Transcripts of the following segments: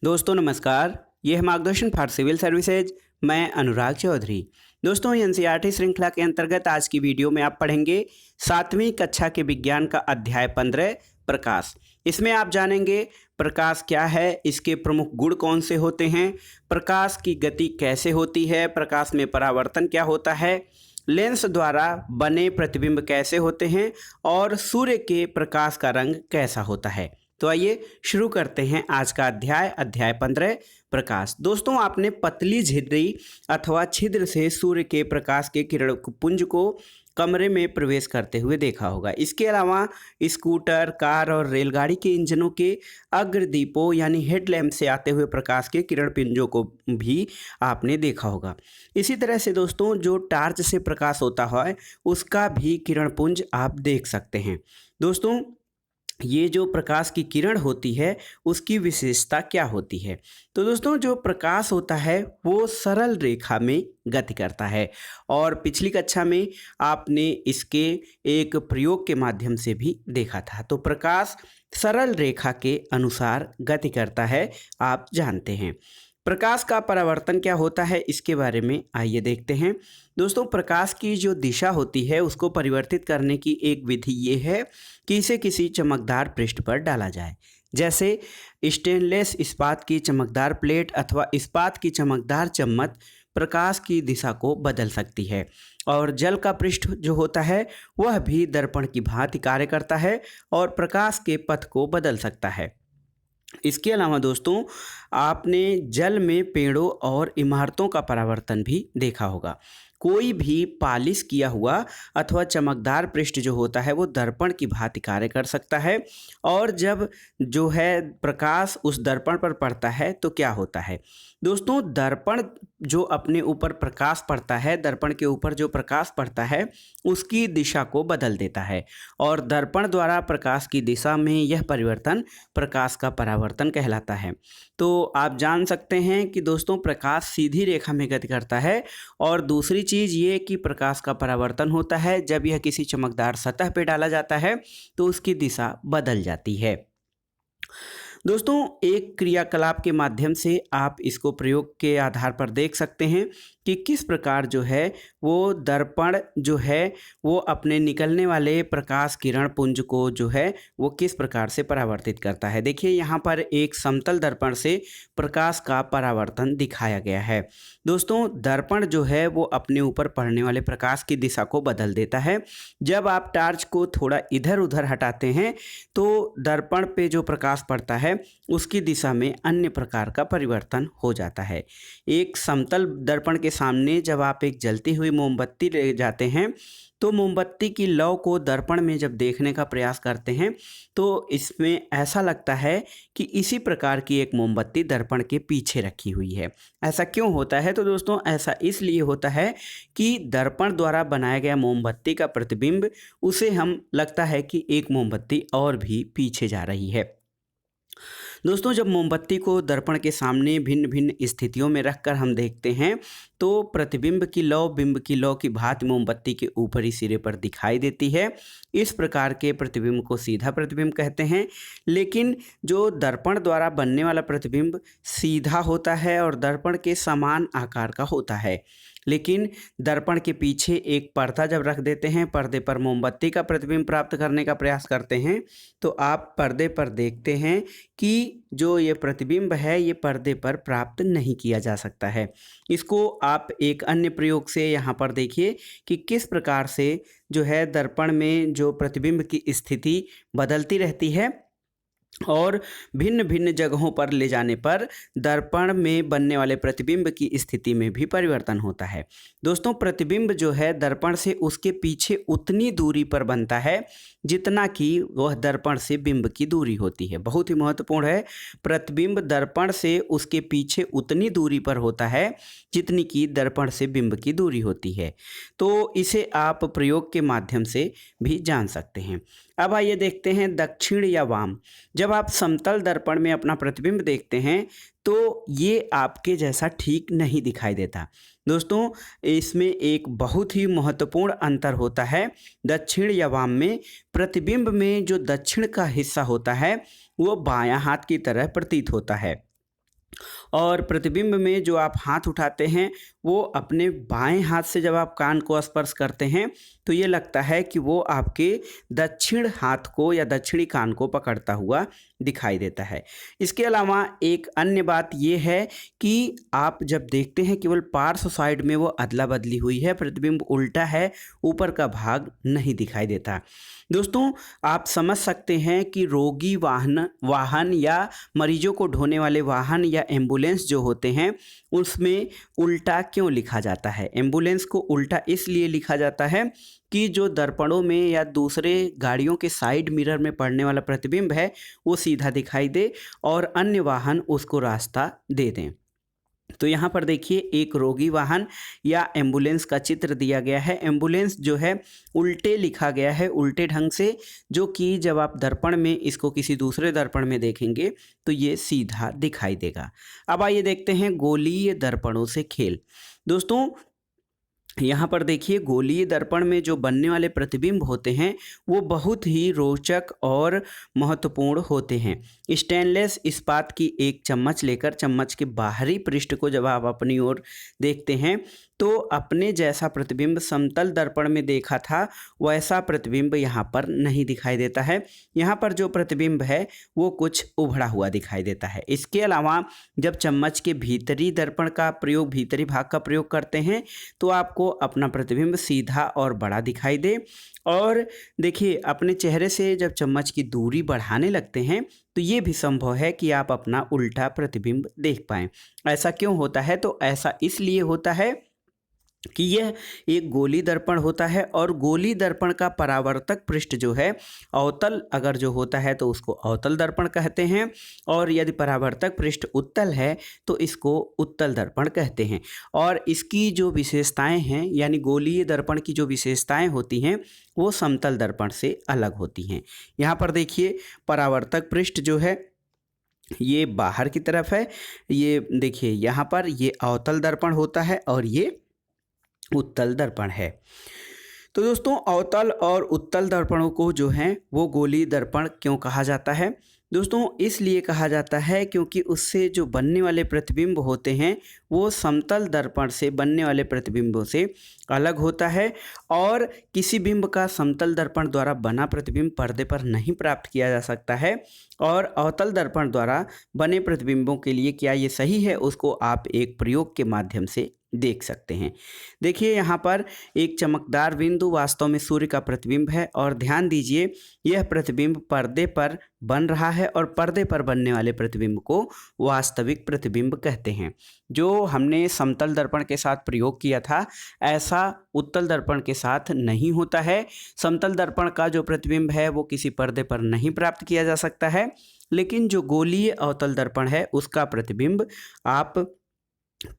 दोस्तों नमस्कार, ये है मार्गदर्शन फॉर सिविल सर्विसेज। मैं अनुराग चौधरी। दोस्तों एनसीईआरटी श्रृंखला के अंतर्गत आज की वीडियो में आप पढ़ेंगे 7वीं कक्षा के विज्ञान का अध्याय 15 प्रकाश। इसमें आप जानेंगे प्रकाश क्या है, इसके प्रमुख गुण कौन से होते हैं, प्रकाश की गति कैसे होती है, प्रकाश में परावर्तन क्या होता है, लेंस द्वारा बने प्रतिबिंब कैसे होते हैं और सूर्य के प्रकाश का रंग कैसा होता है। तो आइए शुरू करते हैं आज का अध्याय 15 प्रकाश। दोस्तों आपने पतली झिर्री अथवा छिद्र से सूर्य के प्रकाश के किरण पुंज को कमरे में प्रवेश करते हुए देखा होगा। इसके अलावा स्कूटर, कार और रेलगाड़ी के इंजनों के अग्रदीपों यानी हेडलैम्प से आते हुए प्रकाश के किरण पुंजों को भी आपने देखा होगा। इसी तरह से दोस्तों जो टार्च से प्रकाश होता है उसका भी किरण पुंज आप देख सकते हैं। दोस्तों ये जो प्रकाश की किरण होती है उसकी विशेषता क्या होती है? तो दोस्तों जो प्रकाश होता है वो सरल रेखा में गति करता है और पिछली कक्षा में आपने इसके एक प्रयोग के माध्यम से भी देखा था। तो प्रकाश सरल रेखा के अनुसार गति करता है, आप जानते हैं। प्रकाश का परावर्तन क्या होता है इसके बारे में आइए देखते हैं। दोस्तों प्रकाश की जो दिशा होती है उसको परिवर्तित करने की एक विधि ये है कि इसे किसी चमकदार पृष्ठ पर डाला जाए, जैसे स्टेनलेस इस्पात की चमकदार प्लेट अथवा इस्पात की चमकदार चम्मच प्रकाश की दिशा को बदल सकती है। और जल का पृष्ठ जो होता है वह भी दर्पण की भांति कार्य करता है और प्रकाश के पथ को बदल सकता है। इसके अलावा दोस्तों आपने जल में पेड़ों और इमारतों का परावर्तन भी देखा होगा। कोई भी पालिश किया हुआ अथवा चमकदार पृष्ठ जो होता है वो दर्पण की भांति कार्य कर सकता है और जब जो है प्रकाश उस दर्पण पर पड़ता है तो क्या होता है दोस्तों, दर्पण जो अपने ऊपर प्रकाश पड़ता है, दर्पण के ऊपर जो प्रकाश पड़ता है उसकी दिशा को बदल देता है और दर्पण द्वारा प्रकाश की दिशा में यह परिवर्तन प्रकाश का परावर्तन कहलाता है। तो आप जान सकते हैं कि दोस्तों प्रकाश सीधी रेखा में गति करता है और दूसरी चीज़ ये कि प्रकाश का परावर्तन होता है जब यह किसी चमकदार सतह पर डाला जाता है तो उसकी दिशा बदल जाती है। दोस्तों एक क्रियाकलाप के माध्यम से आप इसको प्रयोग के आधार पर देख सकते हैं कि किस प्रकार जो है वो दर्पण जो है वो अपने निकलने वाले प्रकाश किरण पुंज को जो है वो किस प्रकार से परावर्तित करता है। देखिए यहाँ पर एक समतल दर्पण से प्रकाश का परावर्तन दिखाया गया है। दोस्तों दर्पण जो है वो अपने ऊपर पड़ने वाले प्रकाश की दिशा को बदल देता है। जब आप टार्च को थोड़ा इधर उधर हटाते हैं तो दर्पण पे जो प्रकाश पड़ता है उसकी दिशा में अन्य प्रकार का परिवर्तन हो जाता है। एक समतल दर्पण के सामने जब आप एक जलती हुई मोमबत्ती ले जाते हैं तो मोमबत्ती की लौ को दर्पण में जब देखने का प्रयास करते हैं तो इसमें ऐसा लगता है कि इसी प्रकार की एक मोमबत्ती दर्पण के पीछे रखी हुई है। ऐसा क्यों होता है? तो दोस्तों ऐसा इसलिए होता है कि दर्पण द्वारा बनाया गया मोमबत्ती का प्रतिबिंब उसे हम लगता है कि एक मोमबत्ती और भी पीछे जा रही है। दोस्तों जब मोमबत्ती को दर्पण के सामने भिन्न भिन्न स्थितियों में रखकर हम देखते हैं तो प्रतिबिंब की लौ बिंब की लौ की भांति मोमबत्ती के ऊपरी सिरे पर दिखाई देती है। इस प्रकार के प्रतिबिंब को सीधा प्रतिबिंब कहते हैं। लेकिन जो दर्पण द्वारा बनने वाला प्रतिबिंब सीधा होता है और दर्पण के समान आकार का होता है, लेकिन दर्पण के पीछे एक पर्दा जब रख देते हैं, पर्दे पर मोमबत्ती का प्रतिबिंब प्राप्त करने का प्रयास करते हैं तो आप पर्दे पर देखते हैं कि जो ये प्रतिबिंब है ये पर्दे पर प्राप्त नहीं किया जा सकता है। इसको आप एक अन्य प्रयोग से यहाँ पर देखिए कि किस प्रकार से जो है दर्पण में जो प्रतिबिंब की स्थिति बदलती रहती है और भिन्न भिन्न जगहों पर ले जाने पर दर्पण में बनने वाले प्रतिबिंब की स्थिति में भी परिवर्तन होता है। दोस्तों प्रतिबिंब जो है दर्पण से उसके पीछे उतनी दूरी पर बनता है जितना कि वह दर्पण से बिंब की दूरी होती है। बहुत ही महत्वपूर्ण है, प्रतिबिंब दर्पण से उसके पीछे उतनी दूरी पर होता है जितनी कि दर्पण से बिंब की दूरी होती है। तो इसे आप प्रयोग के माध्यम से भी जान सकते हैं। अब आइए देखते हैं दक्षिण या वाम। जब आप समतल दर्पण में अपना प्रतिबिंब देखते हैं तो ये आपके जैसा ठीक नहीं दिखाई देता। दोस्तों इसमें एक बहुत ही महत्वपूर्ण अंतर होता है। दक्षिण या वाम में प्रतिबिंब में जो दक्षिण का हिस्सा होता है वो बायां हाथ की तरह प्रतीत होता है और प्रतिबिंब में जो आप हाथ उठाते हैं वो अपने बाएं हाथ से जब आप कान को स्पर्श करते हैं तो ये लगता है कि वो आपके दक्षिण हाथ को या दक्षिणी कान को पकड़ता हुआ दिखाई देता है। इसके अलावा एक अन्य बात ये है कि आप जब देखते हैं केवल पार्श्व साइड में वो अदला बदली हुई है, प्रतिबिंब उल्टा है, ऊपर का भाग नहीं दिखाई देता। दोस्तों, आप समझ सकते हैं कि रोगी वाहन या मरीजों को ढोने वाले वाहन या एम्बुलेंस जो होते हैं उसमें उल्टा क्यों लिखा जाता है। एम्बुलेंस को उल्टा इसलिए लिखा जाता है कि जो दर्पणों में या दूसरे गाड़ियों के साइड मिरर में पड़ने वाला प्रतिबिंब है वो सीधा दिखाई दे और अन्य वाहन उसको रास्ता दे दें। तो यहाँ पर देखिए एक रोगी वाहन या एम्बुलेंस का चित्र दिया गया है। एम्बुलेंस जो है उल्टे लिखा गया है, उल्टे ढंग से, जो कि जब आप दर्पण में इसको किसी दूसरे दर्पण में देखेंगे तो ये सीधा दिखाई देगा। अब आइए देखते हैं गोलीय दर्पणों से खेल। दोस्तों, यहाँ पर देखिए गोलीय दर्पण में जो बनने वाले प्रतिबिंब होते हैं वो बहुत ही रोचक और महत्वपूर्ण होते हैं। स्टेनलेस इस्पात की एक चम्मच लेकर चम्मच के बाहरी पृष्ठ को जब आप अपनी ओर देखते हैं तो अपने जैसा प्रतिबिंब समतल दर्पण में देखा था वैसा प्रतिबिंब यहाँ पर नहीं दिखाई देता है। यहाँ पर जो प्रतिबिंब है वो कुछ उभड़ा हुआ दिखाई देता है। इसके अलावा जब चम्मच के भीतरी दर्पण का प्रयोग, भीतरी भाग का प्रयोग करते हैं तो आपको अपना प्रतिबिंब सीधा और बड़ा दिखाई दे। और देखिए अपने चेहरे से जब चम्मच की दूरी बढ़ाने लगते हैं तो ये भी संभव है कि आप अपना उल्टा प्रतिबिंब देख पाएं। ऐसा क्यों होता है? तो ऐसा इसलिए होता है कि यह एक गोली दर्पण होता है और गोली दर्पण का परावर्तक पृष्ठ जो है अवतल अगर जो होता है तो उसको अवतल दर्पण कहते हैं, और यदि परावर्तक पृष्ठ उत्तल है तो इसको उत्तल दर्पण कहते हैं। और इसकी जो विशेषताएं हैं यानी गोलीय दर्पण की जो विशेषताएं होती हैं वो समतल दर्पण से अलग होती हैं। यहाँ पर देखिए परावर्तक पृष्ठ जो है ये बाहर की तरफ है, ये देखिए यहाँ पर ये अवतल दर्पण होता है और ये उत्तल दर्पण है। तो दोस्तों अवतल और उत्तल दर्पणों को जो है वो गोलीय दर्पण क्यों कहा जाता है? दोस्तों इसलिए कहा जाता है क्योंकि उससे जो बनने वाले प्रतिबिंब होते हैं वो समतल दर्पण से बनने वाले प्रतिबिंबों से अलग होता है और किसी बिंब का समतल दर्पण द्वारा बना प्रतिबिंब पर्दे पर नहीं प्राप्त किया जा सकता है। और अवतल दर्पण द्वारा बने प्रतिबिंबों के लिए क्या ये सही है उसको आप एक प्रयोग के माध्यम से देख सकते हैं। देखिए यहाँ पर एक चमकदार बिंदु वास्तव में सूर्य का प्रतिबिंब है और ध्यान दीजिए यह प्रतिबिंब पर्दे पर बन रहा है और पर्दे पर बनने वाले प्रतिबिंब को वास्तविक प्रतिबिंब कहते हैं। जो हमने समतल दर्पण के साथ प्रयोग किया था ऐसा उत्तल दर्पण के साथ नहीं होता है। समतल दर्पण का जो प्रतिबिंब है वो किसी पर्दे पर नहीं प्राप्त किया जा सकता है, लेकिन जो गोलीय अवतल दर्पण है उसका प्रतिबिंब आप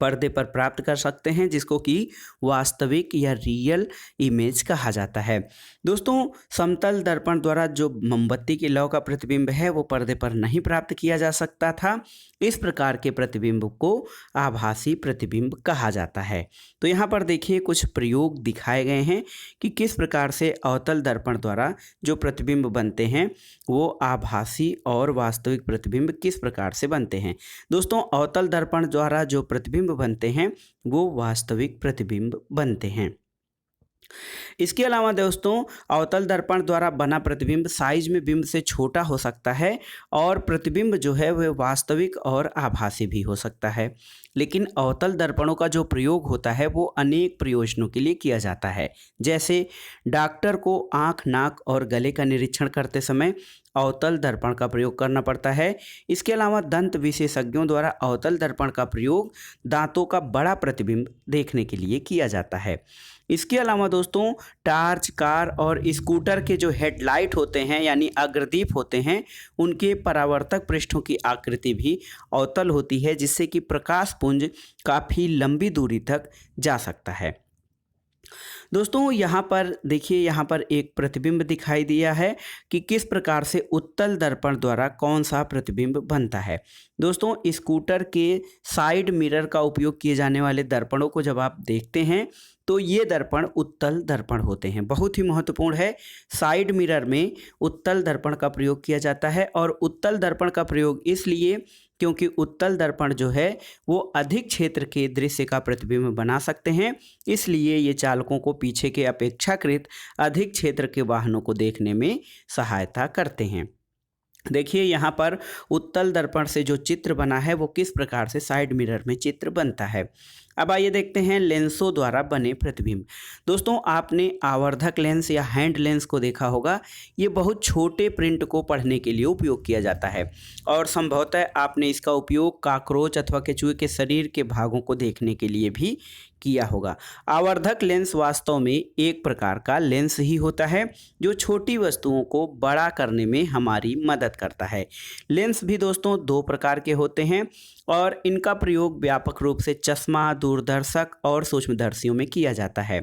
पर्दे पर प्राप्त कर सकते हैं, जिसको कि वास्तविक या रियल इमेज कहा जाता है। दोस्तों समतल दर्पण द्वारा जो मोमबत्ती के लौ का प्रतिबिंब है वो पर्दे पर नहीं प्राप्त किया जा सकता था। इस प्रकार के प्रतिबिंब को आभासी प्रतिबिंब कहा जाता है। तो यहाँ पर देखिए कुछ प्रयोग दिखाए गए हैं कि किस प्रकार से अवतल दर्पण द्वारा जो प्रतिबिंब बनते हैं वो आभासी और वास्तविक प्रतिबिंब किस प्रकार से बनते हैं। दोस्तों अवतल दर्पण द्वारा जो प्रतिबिंब बनते हैं वो वास्तविक प्रतिबिंब बनते हैं। इसके अलावा दोस्तों अवतल दर्पण द्वारा बना प्रतिबिंब साइज में बिंब से छोटा हो सकता है और प्रतिबिंब जो है वह वास्तविक और आभासी भी हो सकता है। लेकिन अवतल दर्पणों का जो प्रयोग होता है वो अनेक प्रयोजनों के लिए किया जाता है। जैसे डॉक्टर को आँख, नाक और गले का निरीक्षण करते समय अवतल दर्पण का प्रयोग करना पड़ता है। इसके अलावा दंत विशेषज्ञों द्वारा अवतल दर्पण का प्रयोग दांतों का बड़ा प्रतिबिंब देखने के लिए किया जाता है। इसके अलावा दोस्तों टार्च, कार और स्कूटर के जो हेडलाइट होते हैं यानी अग्रदीप होते हैं उनके परावर्तक पृष्ठों की आकृति भी अवतल होती है, जिससे कि प्रकाश पुंज काफ़ी लंबी दूरी तक जा सकता है। दोस्तों यहाँ पर देखिए यहाँ पर एक प्रतिबिंब दिखाई दिया है कि किस प्रकार से उत्तल दर्पण द्वारा कौन सा प्रतिबिंब बनता है। दोस्तों स्कूटर के साइड मिरर का उपयोग किए जाने वाले दर्पणों को जब आप देखते हैं तो ये दर्पण उत्तल दर्पण होते हैं। बहुत ही महत्वपूर्ण है, साइड मिरर में उत्तल दर्पण का प्रयोग किया जाता है और उत्तल दर्पण का प्रयोग इसलिए क्योंकि उत्तल दर्पण जो है वो अधिक क्षेत्र के दृश्य का प्रतिबिंब बना सकते हैं, इसलिए ये चालकों को पीछे के अपेक्षाकृत अधिक क्षेत्र के वाहनों को देखने में सहायता करते हैं। देखिए यहाँ पर उत्तल दर्पण से जो चित्र बना है वो किस प्रकार से साइड मिरर में चित्र बनता है। अब आइए देखते हैं लेंसों द्वारा बने प्रतिबिंब। दोस्तों, आपने आवर्धक लेंस या हैंड लेंस को देखा होगा। ये बहुत छोटे प्रिंट को पढ़ने के लिए उपयोग किया जाता है और संभवतः आपने इसका उपयोग कॉकरोच अथवा केंचुए के शरीर के भागों को देखने के लिए भी किया होगा। आवर्धक लेंस वास्तव में एक प्रकार का लेंस ही होता है जो छोटी वस्तुओं को बड़ा करने में हमारी मदद करता है। लेंस भी दोस्तों दो प्रकार के होते हैं और इनका प्रयोग व्यापक रूप से चश्मा, दूरदर्शक और सूक्ष्मदर्शियों में किया जाता है।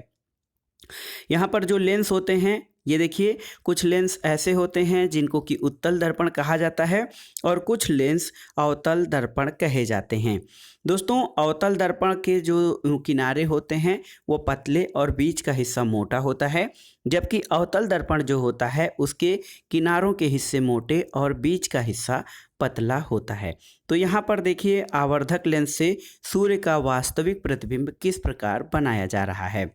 यहाँ पर जो लेंस होते हैं, ये देखिए, कुछ लेंस ऐसे होते हैं जिनको कि उत्तल दर्पण कहा जाता है और कुछ लेंस अवतल दर्पण कहे जाते हैं। दोस्तों, अवतल दर्पण के जो किनारे होते हैं वो पतले और बीच का हिस्सा मोटा होता है, जबकि अवतल दर्पण जो होता है उसके किनारों के हिस्से मोटे और बीच का हिस्सा पतला होता है। तो यहाँ पर देखिए, आवर्धक लेंस से सूर्य का वास्तविक प्रतिबिंब किस प्रकार बनाया जा रहा है।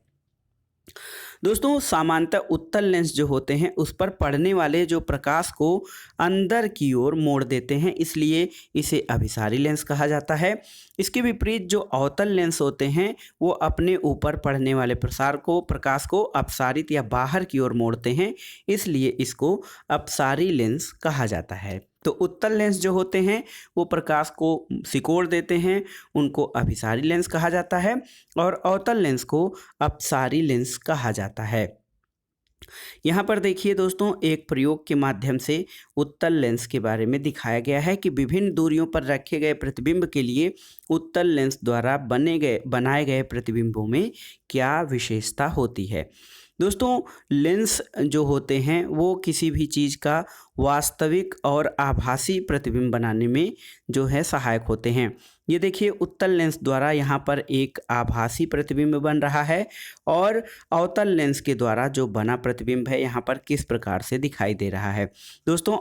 दोस्तों, सामान्यतः उत्तल लेंस जो होते हैं उस पर पड़ने वाले जो प्रकाश को अंदर की ओर मोड़ देते हैं, इसलिए इसे अभिसारी लेंस कहा जाता है। इसके विपरीत जो अवतल लेंस होते हैं वो अपने ऊपर पड़ने वाले प्रकाश को अपसारित या बाहर की ओर मोड़ते हैं, इसलिए इसको अपसारी लेंस कहा जाता है। तो उत्तल लेंस जो होते हैं वो प्रकाश को सिकोड़ देते हैं, उनको अभिसारी लेंस कहा जाता है और अवतल लेंस को अपसारी लेंस कहा जाता है। यहाँ पर देखिए दोस्तों, एक प्रयोग के माध्यम से उत्तल लेंस के बारे में दिखाया गया है कि विभिन्न दूरियों पर रखे गए प्रतिबिंब के लिए उत्तल लेंस द्वारा बनाए गए प्रतिबिंबों में क्या विशेषता होती है। दोस्तों, लेंस जो होते हैं वो किसी भी चीज़ का वास्तविक और आभासी प्रतिबिंब बनाने में जो है सहायक होते हैं। ये देखिए, उत्तल लेंस द्वारा यहाँ पर एक आभासी प्रतिबिंब बन रहा है और अवतल लेंस के द्वारा जो बना प्रतिबिंब है यहाँ पर किस प्रकार से दिखाई दे रहा है। दोस्तों,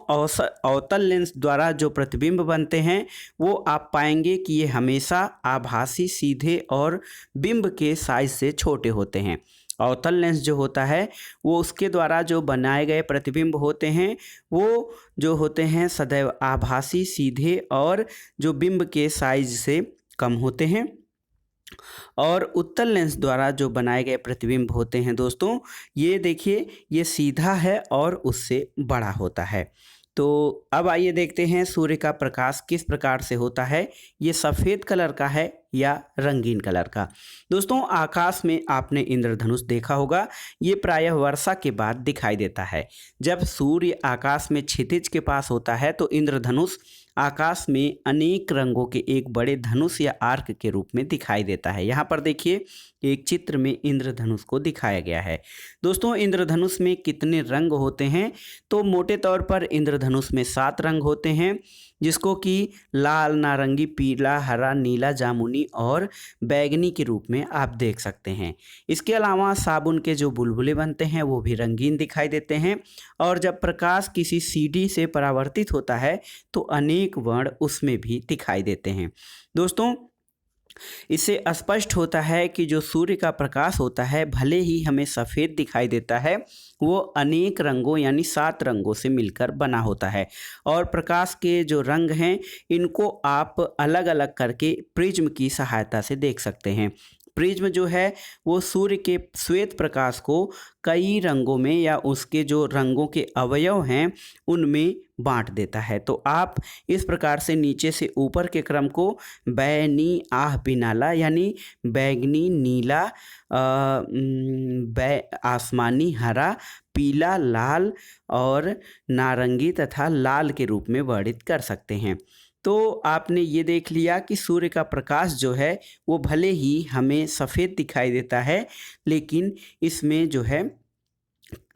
अवतल लेंस द्वारा जो प्रतिबिंब बनते हैं वो आप पाएंगे कि ये हमेशा आभासी, सीधे और बिंब के साइज से छोटे होते हैं। अवतल लेंस जो होता है वो उसके द्वारा जो बनाए गए प्रतिबिंब होते हैं वो जो होते हैं सदैव आभासी, सीधे और जो बिंब के साइज से कम होते हैं। और उत्तल लेंस द्वारा जो बनाए गए प्रतिबिंब होते हैं दोस्तों, ये देखिए, ये सीधा है और उससे बड़ा होता है। तो अब आइए देखते हैं सूर्य का प्रकाश किस प्रकार से होता है। ये सफ़ेद कलर का है या रंगीन कलर का। दोस्तों, आकाश में आपने इंद्रधनुष देखा होगा। ये प्रायः वर्षा के बाद दिखाई देता है। जब सूर्य आकाश में क्षितिज के पास होता है तो इंद्रधनुष आकाश में अनेक रंगों के एक बड़े धनुष या आर्क के रूप में दिखाई देता है। यहाँ पर देखिए, एक चित्र में इंद्रधनुष को दिखाया गया है। दोस्तों, इंद्रधनुष में कितने रंग होते हैं? तो मोटे तौर पर इंद्रधनुष में 7 रंग होते हैं, जिसको कि लाल, नारंगी, पीला, हरा, नीला, जामुनी और बैंगनी के रूप में आप देख सकते हैं। इसके अलावा साबुन के जो बुलबुले बनते हैं वो भी रंगीन दिखाई देते हैं और जब प्रकाश किसी सीढ़ी से परावर्तित होता है तो अनेक वर्ण उसमें भी दिखाई देते हैं। दोस्तों, इससे स्पष्ट होता है कि जो सूर्य का प्रकाश होता है भले ही हमें सफ़ेद दिखाई देता है, वो अनेक रंगों यानी 7 रंगों से मिलकर बना होता है और प्रकाश के जो रंग हैं इनको आप अलग अलग करके प्रिज्म की सहायता से देख सकते हैं। प्रिज्म जो है वो सूर्य के श्वेत प्रकाश को कई रंगों में या उसके जो रंगों के अवयव हैं उनमें बांट देता है। तो आप इस प्रकार से नीचे से ऊपर के क्रम को बैनी आह बिनाला यानी बैंगनी, नीला, आसमानी, हरा, पीला, लाल और नारंगी तथा लाल के रूप में वर्णित कर सकते हैं। तो आपने ये देख लिया कि सूर्य का प्रकाश जो है वो भले ही हमें सफ़ेद दिखाई देता है लेकिन इसमें जो है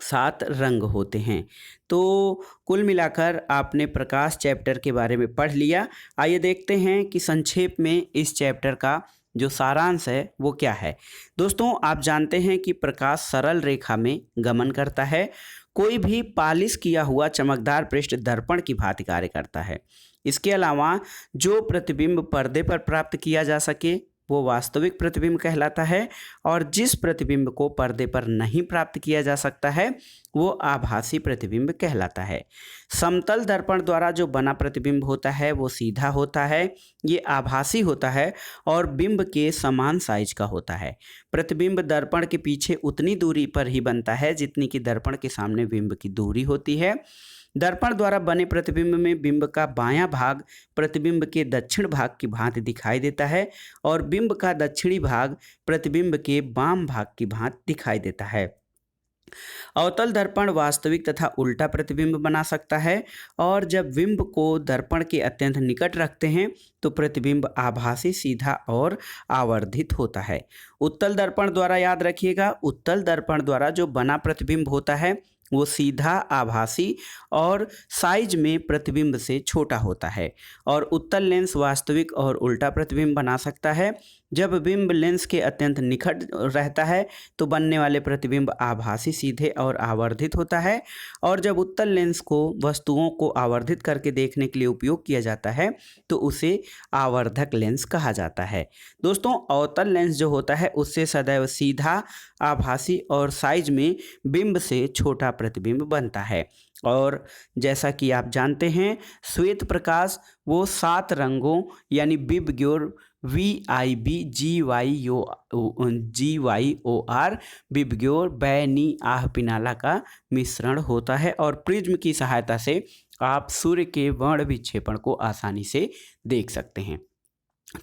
7 रंग होते हैं। तो कुल मिलाकर आपने प्रकाश चैप्टर के बारे में पढ़ लिया। आइए देखते हैं कि संक्षेप में इस चैप्टर का जो सारांश है वो क्या है। दोस्तों, आप जानते हैं कि प्रकाश सरल रेखा में गमन करता है। कोई भी पालिश किया हुआ चमकदार पृष्ठ दर्पण की भांति कार्य करता है। इसके अलावा जो प्रतिबिंब पर्दे पर प्राप्त किया जा सके वो वास्तविक प्रतिबिंब कहलाता है, और जिस प्रतिबिंब को पर्दे पर नहीं प्राप्त किया जा सकता है वो आभासी प्रतिबिंब कहलाता है। समतल दर्पण द्वारा जो बना प्रतिबिंब होता है वो सीधा होता है, ये आभासी होता है और बिंब के समान साइज का होता है। प्रतिबिंब दर्पण के पीछे उतनी दूरी पर ही बनता है जितनी कि दर्पण के सामने बिंब की दूरी होती है। दर्पण द्वारा बने प्रतिबिंब में बिंब का बायां भाग प्रतिबिंब के दक्षिण भाग की भांति दिखाई देता है और बिंब का दक्षिणी भाग प्रतिबिंब के वाम भाग की भांति दिखाई देता है। अवतल दर्पण वास्तविक तथा उल्टा प्रतिबिंब बना सकता है, और जब बिंब को दर्पण के अत्यंत निकट रखते हैं तो प्रतिबिंब आभासी, सीधा और आवर्धित होता है। उत्तल दर्पण द्वारा याद रखिएगा, उत्तल दर्पण द्वारा जो बना प्रतिबिंब होता है वो सीधा, आभासी और साइज में प्रतिबिंब से छोटा होता है। और उत्तल लेंस वास्तविक और उल्टा प्रतिबिंब बना सकता है। जब बिंब लेंस के अत्यंत निकट रहता है तो बनने वाले प्रतिबिंब आभासी, सीधे और आवर्धित होता है, और जब उत्तल लेंस को वस्तुओं को आवर्धित करके देखने के लिए उपयोग किया जाता है तो उसे आवर्धक लेंस कहा जाता है। दोस्तों, अवतल लेंस जो होता है उससे सदैव सीधा, आभासी और साइज में बिंब से छोटा प्रतिबिंब बनता है। और जैसा कि आप जानते हैं, श्वेत प्रकाश वो 7 रंगों यानी विबग्योर, VIB GYOR विबग्योर, बैनी, आह, पिनाला का मिश्रण होता है, और प्रिज्म की सहायता से आप सूर्य के वर्ण विक्षेपण को आसानी से देख सकते हैं।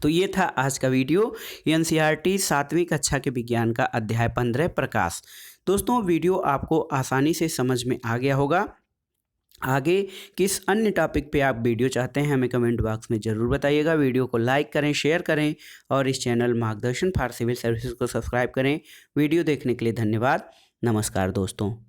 तो ये था आज का वीडियो, NCERT 7वीं कक्षा के विज्ञान का अध्याय 15 प्रकाश। दोस्तों, वीडियो आपको आसानी से समझ में आ गया होगा। आगे किस अन्य टॉपिक पे आप वीडियो चाहते हैं हमें कमेंट बॉक्स में ज़रूर बताइएगा। वीडियो को लाइक करें, शेयर करें और इस चैनल मार्गदर्शन फॉर सिविल सर्विसेज को सब्सक्राइब करें। वीडियो देखने के लिए धन्यवाद। नमस्कार दोस्तों।